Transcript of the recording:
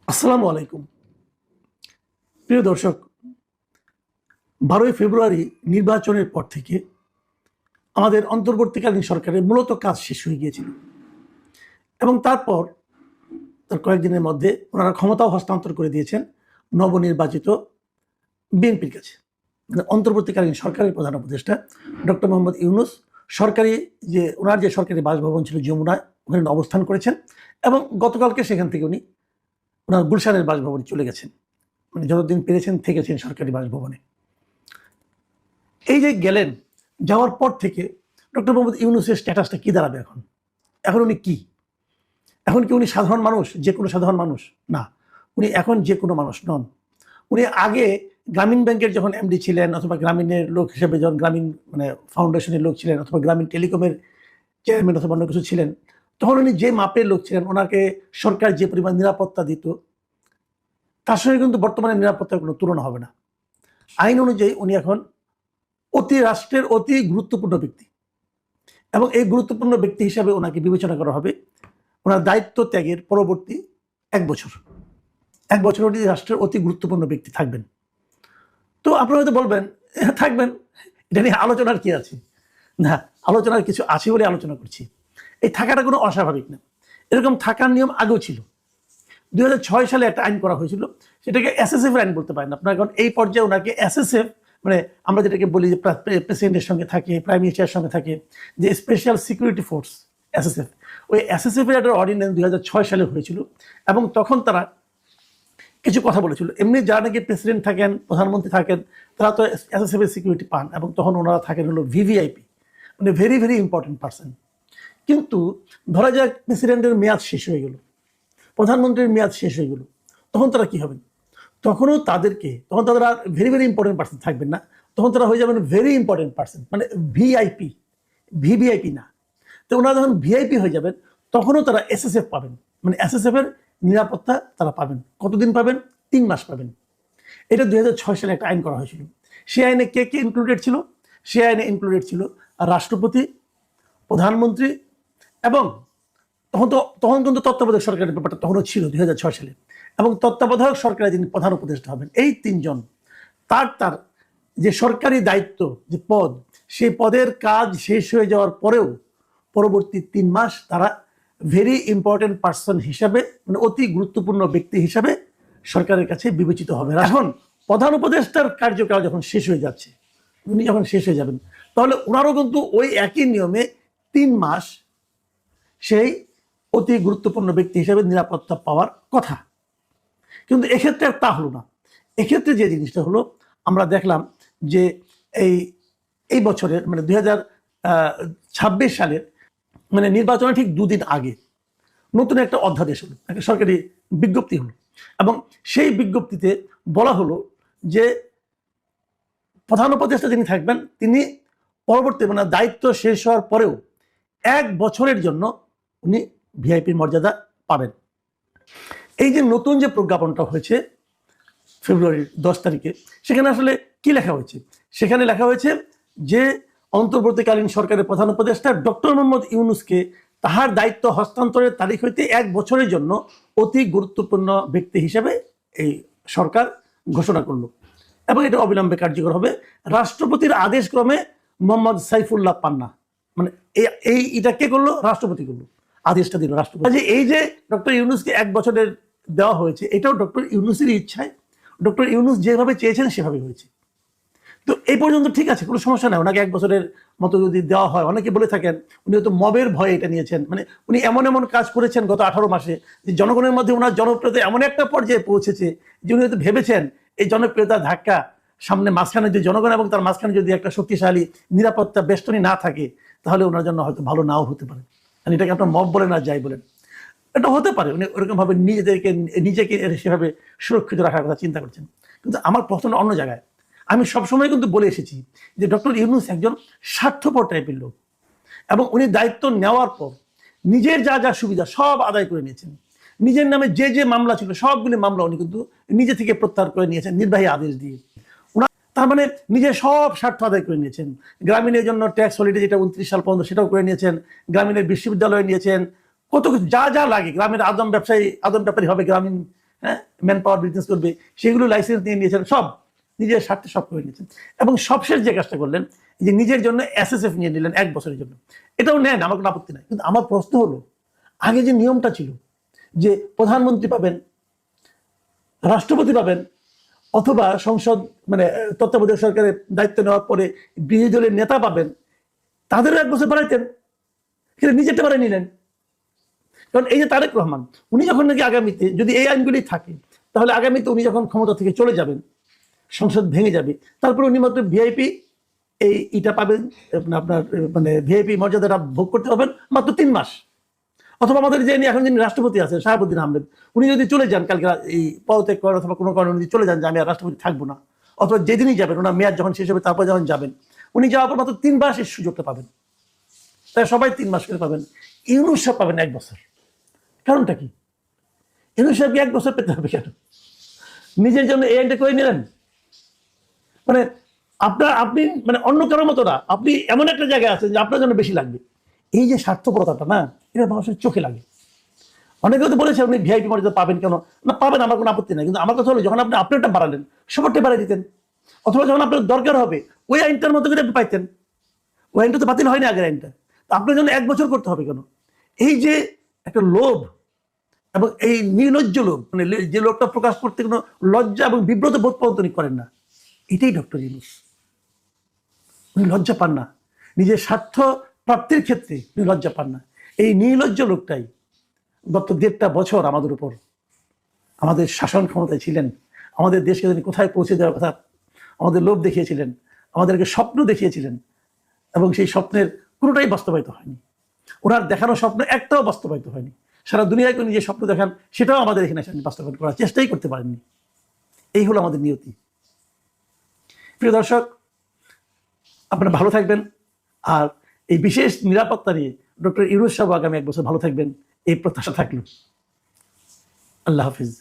আসসালামু আলাইকুম। প্রিয় দর্শক, 12ই ফেব্রুয়ারি নির্বাচনের পর থেকে আমাদের অন্তর্বর্তীকালীন সরকারের মূলত কাজ শেষ হয়ে গিয়েছিল এবং তারপর তার কয়েকদিনের মধ্যে ওনারা ক্ষমতাও হস্তান্তর করে দিয়েছেন নবনির্বাচিত বিএনপির কাছে। মানে অন্তর্বর্তীকালীন সরকারের প্রধান উপদেষ্টা ডক্টর মোহাম্মদ ইউনূস সরকারি ওনার যে সরকারি বাসভবন ছিল যমুনায়, ওখানে অবস্থান করেছেন এবং গতকালকে সেখান থেকে উনি ওনার গুলশানের বাসভবনে চলে গেছেন। মানে যতদিন পেরেছেন থেকেছেন সরকারি বাসভবনে। এই যে গেলেন, যাওয়ার পর থেকে ডক্টর মোহাম্মদ ইউনূসের স্ট্যাটাসটা কি দাঁড়াবে? এখন উনি কি? এখন কি উনি সাধারণ মানুষ, যে কোনো সাধারণ মানুষ? না, উনি এখন যে কোনো মানুষ নন। উনি আগে গ্রামীণ ব্যাংকের যখন এমডি ছিলেন, অথবা গ্রামীণের লোক হিসেবে যখন গ্রামীণ ফাউন্ডেশনের লোক ছিলেন, অথবা গ্রামীণ টেলিকমের চেয়ারম্যান অথবা অন্য কিছু ছিলেন, তখন উনি যে মাপের লোক ছিলেন, ওনাকে সরকার যে পরিমাণ নিরাপত্তা দিত, তার সঙ্গে কিন্তু বর্তমানে নিরাপত্তার কোনো তুলনা হবে না। আইন অনুযায়ী উনি এখন রাষ্ট্রের অতি গুরুত্বপূর্ণ ব্যক্তি এবং এই গুরুত্বপূর্ণ ব্যক্তি হিসাবে ওনাকে বিবেচনা করা হবে ওনার দায়িত্ব ত্যাগের পরবর্তী 1 বছর। 1 বছর উনি রাষ্ট্রের অতি গুরুত্বপূর্ণ ব্যক্তি থাকবেন। তো আপনারা হয়তো বলবেন, থাকবেন, এটা নিয়ে আলোচনার কি আছে? না, আলোচনার কিছু আছে বলে আলোচনা করছি। এই থাকাটা কোনো অস্বাভাবিক না, এরকম থাকার নিয়ম আগেও ছিল। 2006 সালে একটা আইন করা হয়েছিল, সেটাকে এসএসএফ আইন বলতে পারেন আপনার। কারণ এই পর্যায়ে ওনাকে এসএসএফ, মানে আমরা যেটাকে বলি যে প্রেসিডেন্টের সঙ্গে থাকে, প্রাইম মিনিস্টারের সঙ্গে থাকে, যে স্পেশাল সিকিউরিটি ফোর্স এসএসএফ, ওই এসএসএফ এর একটা অর্ডিন্যান্স 2006 সালে হয়েছিল এবং তখন তারা কিছু কথা বলেছিল। এমনি যারা নাকি প্রেসিডেন্ট থাকেন, প্রধানমন্ত্রী থাকেন, তারা তো এসএসএফ এর সিকিউরিটি পান এবং তখন ওনারা থাকেন হলো ভিভিআইপি, মানে ভেরি ভেরি ইম্পর্টেন্ট পার্সন। কিন্তু ধরা যাক প্রেসিডেন্টের মেয়াদ শেষ হয়ে গেল, প্রধানমন্ত্রীর মেয়াদ শেষ হয়ে গেল, তখন তারা কি হবেন? তখন তারা ভেরি ভেরি ইম্পর্টেন্ট পার্সন থাকবেন না, তখন তারা হয়ে যাবেন ভেরি ইম্পর্টেন্ট পার্সন, মানে ভিআইপি, ভিভিআইপি না। তো ওনারা যখন ভিআইপি হয়ে যাবেন, তখনও তারা এসএসএফ পাবেন, মানে এসএসএফ এর নিরাপত্তা তারা পাবেন। কতদিন পাবেন? 3 মাস পাবেন। এটা 2006 সালে একটা আইন করা হয়েছিল। সেই আইনে কে কে ইনক্লুডেড ছিল? সেই আইনে ইনক্লুডেড ছিল রাষ্ট্রপতি, প্রধানমন্ত্রী এবং তখন কিন্তু তত্ত্বাবধায়ক সরকারের ব্যাপারটা তখনও ছিল 2006 সালে, এবং তত্ত্বাবধায়ক সরকারের যিনি প্রধান উপদেষ্টা হবেন, এই 3 জন তার যে সরকারি দায়িত্ব, যে পদ, সেই পদের কাজ শেষ হয়ে যাওয়ার পরেও পরবর্তী 3 মাস তারা ভেরি ইম্পর্টেন্ট পার্সন হিসাবে, মানে অতি গুরুত্বপূর্ণ ব্যক্তি হিসাবে সরকারের কাছে বিবেচিত হবে। এখন প্রধান উপদেষ্টার কার্যকাল যখন শেষ হয়ে যাচ্ছে, উনি যখন শেষ হয়ে যাবেন, তাহলে ওনারও কিন্তু ওই একই নিয়মে 3 মাস সেই অতি গুরুত্বপূর্ণ ব্যক্তি হিসেবে নিরাপত্তা পাওয়ার কথা। কিন্তু এক্ষেত্রে তা হলো না। এক্ষেত্রে যে জিনিসটা হলো, আমরা দেখলাম যে এই বছরের, মানে 2026 সালের, মানে নির্বাচনের ঠিক 2 দিন আগে নতুন একটা অধ্যাদেশ হলো, একটা সরকারি বিজ্ঞপ্তি হলো, এবং সেই বিজ্ঞপ্তিতে বলা হলো যে প্রধান উপদেষ্টা যিনি থাকবেন, তিনি পরবর্তী, মানে দায়িত্ব শেষ হওয়ার পরেও 1 বছরের জন্য উনি ভিআইপির মর্যাদা পাবেন। এই যে নতুন যে প্রজ্ঞাপনটা হয়েছে ফেব্রুয়ারির 10 তারিখে, সেখানে আসলে কি লেখা হয়েছে? সেখানে লেখা হয়েছে যে অন্তর্বর্তীকালীন সরকারের প্রধান উপদেষ্টা ডক্টর মোহাম্মদ ইউনূসকে তাহার দায়িত্ব হস্তান্তরের তারিখ হইতে 1 বছরের জন্য অতি গুরুত্বপূর্ণ ব্যক্তি হিসেবে এই সরকার ঘোষণা করলো, এবং এটা অবিলম্বে কার্যকর হবে। রাষ্ট্রপতির আদেশ ক্রমে মোহাম্মদ সাইফুল্লাহ পান্না, মানে এটা কে করলো? রাষ্ট্রপতি করলো, আদেশটা দিল রাষ্ট্রপতি। এই যে ডক্টর ইউনূসকে 1 বছরের দেওয়া হয়েছে, এটাও ডক্টর ইউনূসেরই ইচ্ছায়, ডক্টর ইউনূস যেভাবে চেয়েছেন সেভাবে হয়েছে। তো এই পর্যন্ত ঠিক আছে, কোনো সমস্যা নাই। ওনাকে 1 বছরের মতো যদি দেওয়া হয়, অনেকে বলে থাকেন উনি হয়তো মবের ভয়ে এটা নিয়েছেন, মানে উনি এমন এমন কাজ করেছেন গত 18 মাসে যে জনগণের মধ্যে ওনার জনপ্রিয়তা এমন একটা পর্যায়ে পৌঁছেছে যে উনি হয়তো ভেবেছেন এই জনপ্রিয়তার ধাক্কা সামনে, মাঝখানে যদি জনগণ এবং তার মাঝখানে যদি একটা শক্তিশালী নিরাপত্তা বেষ্টনী না থাকে, তাহলে ওনার জন্য হয়তো ভালো নাও হতে পারে। এটাকে আপনার মব বলেন আর যাই বলেন, এটা হতে পারে উনি ওরকম ভাবে নিজেকে সেভাবে সুরক্ষিত রাখার কথা চিন্তা করছেন। কিন্তু আমার প্রশ্নটা অন্য জায়গায়। আমি সবসময় কিন্তু বলে এসেছি যে ডক্টর ইউনূস একজন স্বার্থপর টাইপের লোক, এবং উনি দায়িত্ব নেওয়ার পর নিজের যা যা সুবিধা সব আদায় করে নিয়েছেন। নিজের নামে যে যে মামলা ছিল সবগুলি মামলা উনি কিন্তু নিজে থেকে প্রত্যাহার করে নিয়েছেন নির্বাহী আদেশ দিয়ে। তার মানে নিজের সব স্বার্থ আদায় করে নিয়েছেন। গ্রামীণের জন্য ট্যাক্স হলিডে, যেটা 29 সাল পর্যন্ত, সেটাও করে নিয়েছেন। গ্রামীণের বিশ্ববিদ্যালয় নিয়েছেন, কত কিছু যা যা লাগে। গ্রামের আদম ব্যাপারী হবে, গ্রামীণ হ্যাঁ, ম্যান পাওয়ার বিজনেস করবে, সেগুলো লাইসেন্স নিয়ে নিয়েছেন, সব নিজের স্বার্থে সব করে নিয়েছেন। এবং সবশেষ যে কাজটা করলেন, যে নিজের জন্য এসএসএফ নিয়ে নিলেন 1 বছরের জন্য। এটাও নেন, আমার কোনো আপত্তি নাই, কিন্তু আমার প্রশ্ন হলো, আগে যে নিয়মটা ছিল যে প্রধানমন্ত্রী পাবেন, রাষ্ট্রপতি পাবেন, অথবা সংসদ মানে তত্ত্বাবধায়ক সরকারের দায়িত্ব নেওয়ার পরে বিরোধী দলের নেতা পাবেন, তাদেরও 1 বছর বাড়াইতেন, কিন্তু নিজেরটা বাড়াই নিলেন। কারণ এই যে তারেক রহমান, উনি যখন নাকি আগামীতে যদি এই আইনগুলি থাকে, তাহলে আগামীতে উনি যখন ক্ষমতা থেকে চলে যাবেন, সংসদ ভেঙে যাবে, তারপরে উনি মাত্র ভিআইপি ইটা পাবেন, আপনার মানে ভিআইপি মর্যাদাটা ভোগ করতে পারবেন মাত্র 3 মাস। অথবা আমাদের যে এখন যিনি রাষ্ট্রপতি আছেন শাহাবুদ্দিন আহমেদ, উনি যদি চলে যান কালকে এই পদত্যাগ করেন, অথবা কোনো কারণে উনি চলে যান যে আমি আর রাষ্ট্রপতি থাকবো না, অথবা যেদিনই যাবেন ওনার মেয়াদ যখন শেষ হবে তারপর যখন যাবেন, উনি যাওয়ার পর মাত্র 3 মাস এই সুযোগটা পাবেন। তাই সবাই 3 মাস করে পাবেন, ইউনূস সাহেব পাবেন 1 বছর। কারণটা কি? ইউনূস সাহেবকে 1 বছর পেতে হবে কেন? নিজের জন্য এই আইনটা করে নিলেন। মানে আপনি মানে অন্য কারোর মতো না, আপনি এমন একটা জায়গায় আছেন যে আপনার জন্য বেশি লাগবে। এই যে স্বার্থপরতাটা না, এটা মানুষের চোখে লাগে। অনেকে তো বলেছে আপনি ভিআইপি মর্যাদা পাবেন কেন? না, পাবেন, আমার কোনো আপত্তি নাই, কিন্তু আমার কথা হলো যখন আপনি আপনারটা বাড়ালেন, সবারটা বাড়াই দিতেন। অথবা যখন আপনার দরকার হবে ওই আইনটার মতো করে আপনি পাইতেন। ওই আইনটা তো বাতিল হয়নি, আগের আইনটা। তো আপনার জন্য 1 বছর করতে হবে কেন? এই যে একটা লোভ এবং এই নির্লজ্জ লোভ, মানে যে লোভটা প্রকাশ করতে কোনো লজ্জা এবং বিব্রত বোধ পর্যন্ত উনি করেন না, এটাই ডক্টর ইউনূস। উনি লজ্জা পান না, নিজের স্বার্থ প্রাপ্তির ক্ষেত্রে উনি লজ্জা পান না। এই নির্লজ্জ লোকটাই গত 1.5 বছর আমাদের উপর, আমাদের শাসন ক্ষমতায় ছিলেন, আমাদের দেশকে তিনি কোথায় পৌঁছে দেওয়ার কথা আমাদের লোভ দেখিয়েছিলেন, আমাদেরকে স্বপ্ন দেখিয়েছিলেন, এবং সেই স্বপ্নের কোনোটাই বাস্তবায়িত হয়নি। ওনার দেখানো স্বপ্ন একটাও বাস্তবায়িত হয়নি। সারা দুনিয়াকে উনি যে স্বপ্ন দেখান সেটাও আমাদের এখানে বাস্তবায়ন করার চেষ্টাই করতে পারেননি। এই হলো আমাদের নিয়তি। প্রিয় দর্শক, আপনারা ভালো থাকবেন, আর এই বিশেষ নিরাপত্তা নিয়ে ডক্টর ইউনূস সাহেব আগামী 1 বছর ভালো থাকবেন, এই প্রত্যাশা থাকলো। আল্লাহ হাফিজ।